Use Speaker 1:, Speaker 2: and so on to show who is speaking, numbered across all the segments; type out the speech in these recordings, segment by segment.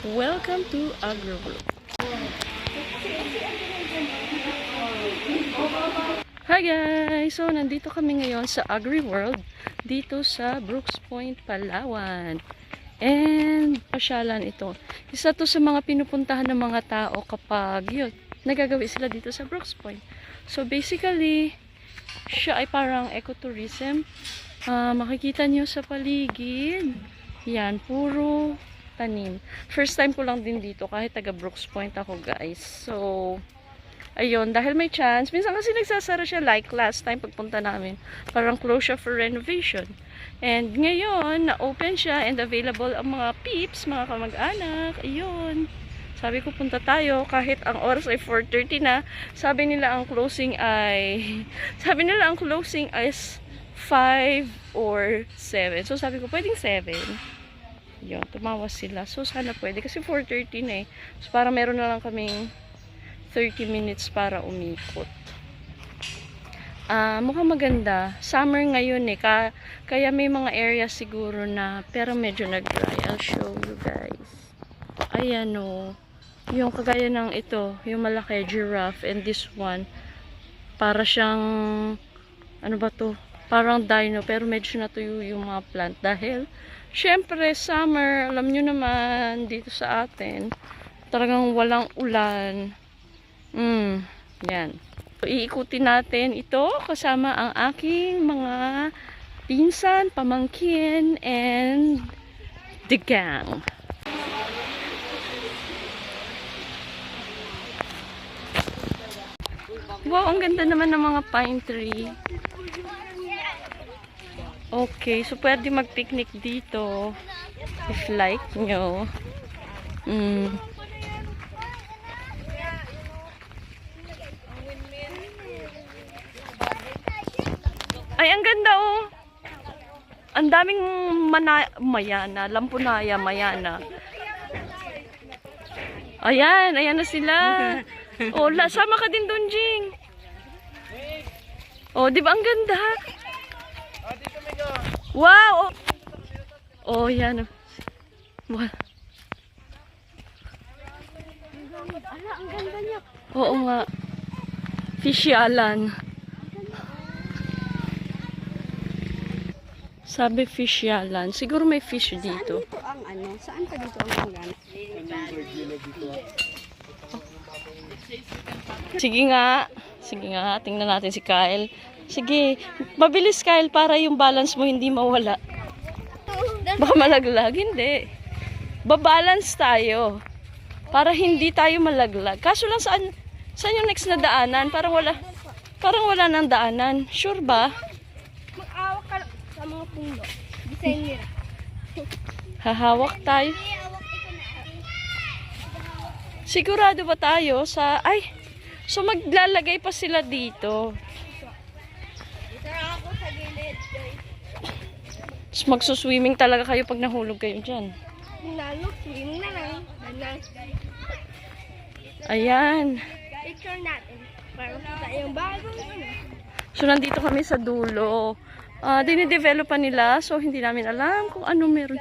Speaker 1: Welcome to AgriWorld. Hi guys! So, nandito kami ngayon sa AgriWorld dito sa Brooks Point, Palawan. And, pasyalan ito. Isa to sa mga pinupuntahan ng mga tao kapag yun, nagagawi sila dito sa Brooks Point. So, basically, siya ay parang ecotourism. Makikita nyo sa paligid. Yan, puro tanim. First time ko lang din dito kahit taga Brooks Point ako guys. So, ayun, dahil may chance, minsan kasi nagsasara siya like last time pagpunta namin. Parang close siya for renovation. And ngayon, na-open siya and available ang mga peeps, mga kamag-anak. Ayun. Sabi ko punta tayo kahit ang oras ay 4:30 na. Sabi nila ang closing is 5 or 7. So sabi ko pwedeng 7. Yun, tumawas sila. So sana pwede kasi 4:30 na eh. So para meron na lang kaming 30 minutes para umikot. Mukhang maganda. Summer ngayon eh. Kaya may mga area siguro na pero medyo nag-dry. I'll show you guys. Ayan o. Yung kagaya ng ito. Yung malaki giraffe. And this one. Para siyang ano ba to? Parang dino. Pero medyo natuyo yung mga plant. Dahil syempre summer. Alam nyo naman dito sa atin. Talagang walang ulan. Yan. So, iikutin natin ito kasama ang aking mga pinsan, pamangkin, and the gang. Wow, ang ganda naman ng mga pine tree. Okay, so pwede mag-picnic dito if like nyo. Ay, ang ganda oh. Ang daming mayana, lampunaya, mayana. Ayan, ayan na sila. Oh, sama ka din doon, Jing. Oh, di ba ang ganda? Wow! Oh, yan. Wow. Ala, ang ganda niya. Oo nga. Fisyalan. Sabi fisyalan. Siguro may fish dito.
Speaker 2: Saan dito ang ano? Saan pa dito ang hanggan?
Speaker 1: Sige nga. Sige nga. Tingnan natin si Kyle. Sige. Mabilis Kyle para yung balance mo hindi mawala. Baka malaglag. Hindi. Babalance tayo. Para hindi tayo malaglag. Kaso lang saan yung next na daanan? Parang wala nang daanan. Sure ba?
Speaker 2: Mag-awak ka sa mga puno. Design nila.
Speaker 1: Hahawak tayo. Sigurado ba tayo sa... Ay! So maglalagay pa sila dito.
Speaker 2: Dito ako sa gilid, guys.
Speaker 1: So magsuswimming talaga kayo pag nahulog kayo dyan.
Speaker 2: Lalo, swim na lang.
Speaker 1: Ayan.
Speaker 2: Picture natin. Para kita yung bagong ano.
Speaker 1: So nandito kami sa dulo. Dinidevelop pa nila. So hindi namin alam kung ano meron.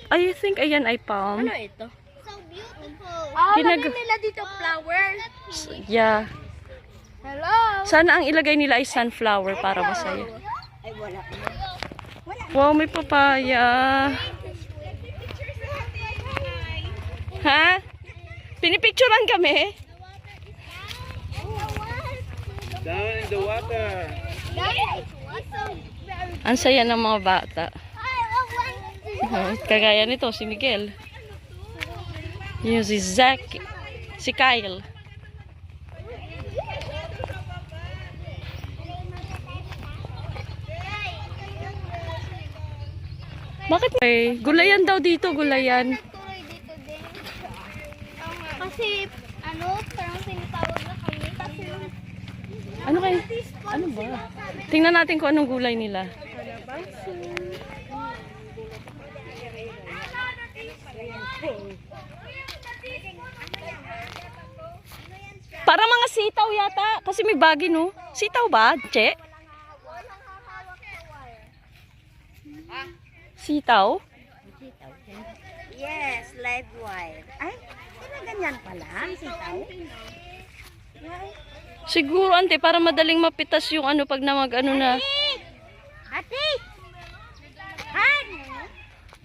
Speaker 1: I think ayan ay palm.
Speaker 2: Ano ito? So beautiful. Lagay nila dito flowers.
Speaker 1: Yeah.
Speaker 2: Hello.
Speaker 1: Sana ang ilagay nila ay sunflower para masaya.
Speaker 2: Ay, wala.
Speaker 1: Wow, may papaya. Ha? Pinipicturean kami?
Speaker 3: Down in the water.
Speaker 1: Ang saya ng mga bata. Kagaya nito, si Miguel. Yung si Zach. Si Kyle. Bakit? Ay, gulayan daw dito, gulayan.
Speaker 2: Kasi, parang sinitawag na kami.
Speaker 1: Ano kayo? Ano ba? Tingnan natin kung anong gulay nila. Parang mga sitaw yata. Kasi may bagi, no? Sitaw ba, Che? Sitaw?
Speaker 2: Yes, live wire. Ay, ganyan pala, sitaw.
Speaker 1: Siguro, ante, para madaling mapitas yung ano pag ano na.
Speaker 2: Ate! Han!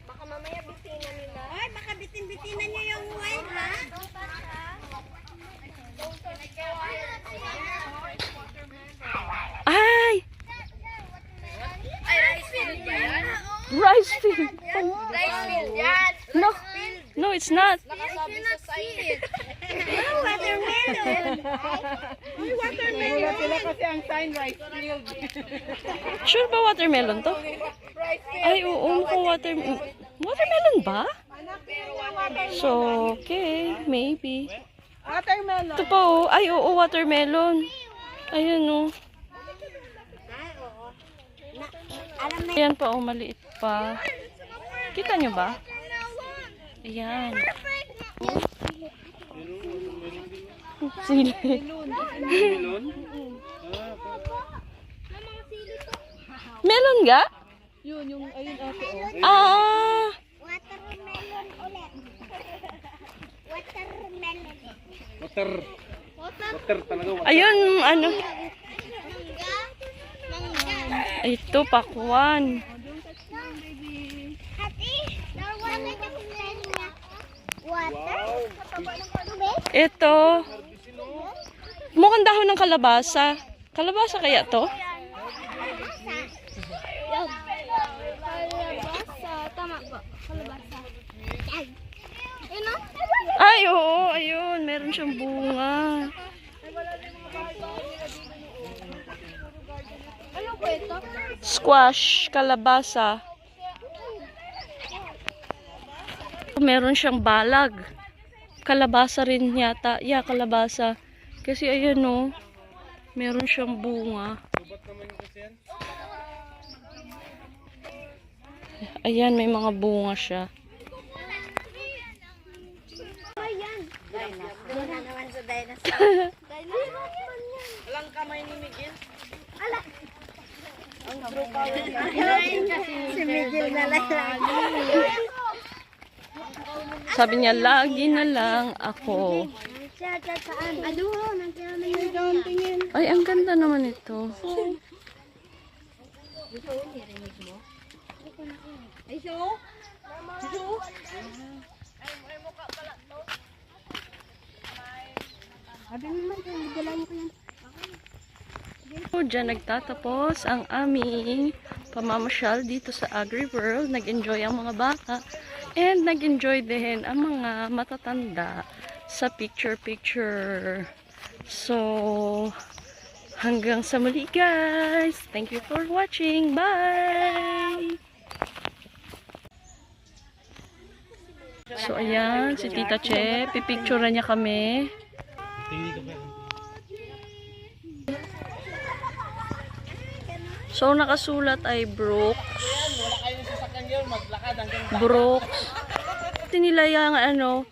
Speaker 2: Baka mamaya bitinan nila. Ay, baka bitin-bitinan niyo yung wire, ha?
Speaker 1: Ay!
Speaker 2: Ay, rice field yan?
Speaker 1: Rice field.
Speaker 2: Rice field yan.
Speaker 1: No, no, it's not.
Speaker 2: Nakasabi sa side. Watermelon. Ay, watermelon.
Speaker 3: Sila kasi ang sign rice field.
Speaker 1: Sure ba watermelon to? Ay, oo, mukhang watermelon ba? So, okay, maybe.
Speaker 3: Watermelon.
Speaker 1: Ito pa, oh. Ay, oo, watermelon. Ayan, oh.
Speaker 2: Alam mo,
Speaker 1: Ayan pa, oh, maliit pa. Kita nyo ba? Ayan. Sili.
Speaker 3: Melon?
Speaker 1: Melon ga?
Speaker 3: Yun, yung, ayun ate, oh.
Speaker 1: Ah!
Speaker 2: watermelon ulit. Watermelon.
Speaker 3: Water talaga.
Speaker 1: Ayun, ano.
Speaker 2: Mangga. Mangga.
Speaker 1: Ito, pakwan.
Speaker 2: Ate, nawala ka niya. Water? Tubig?
Speaker 1: Ito. Mukhang dahon ng kalabasa. Kalabasa kaya to?
Speaker 2: Kalabasa. Tama ba? Kalabasa. Ayun o.
Speaker 1: Ay, oo, ayun. Meron siyang bunga.
Speaker 2: Ano po ito?
Speaker 1: Squash, kalabasa. Meron siyang balag. Kalabasa rin yata. Yeah, kalabasa. Kasi ayan oh. Meron siyang bunga. Ayan, may mga bunga siya.
Speaker 2: Ayan. Dinosaur. Na naman sa dinosaur. Dinosaur.
Speaker 3: Walang kamay ni Miguel.
Speaker 2: Ala. Si Miguel na lang.
Speaker 1: Sabi niya, lagi na lang ako.
Speaker 2: Saan? Aduho, nagkakaroon ng doon tingin.
Speaker 1: Ay, ang ganda naman ito.
Speaker 2: Ay, so? So? Sabi naman, galang ko yan.
Speaker 1: Diyan nagtatapos ang aming pamamasyal dito sa AgriWorld. Nag-enjoy ang mga bata and nag-enjoy din ang mga matatanda sa picture-picture. So, hanggang sa muli guys. Thank you for watching. Bye! So, ayan, si Tita Che. Pipicturean niya kami. So, nakasulat ay Brooks. Brooks. Nila yung ano,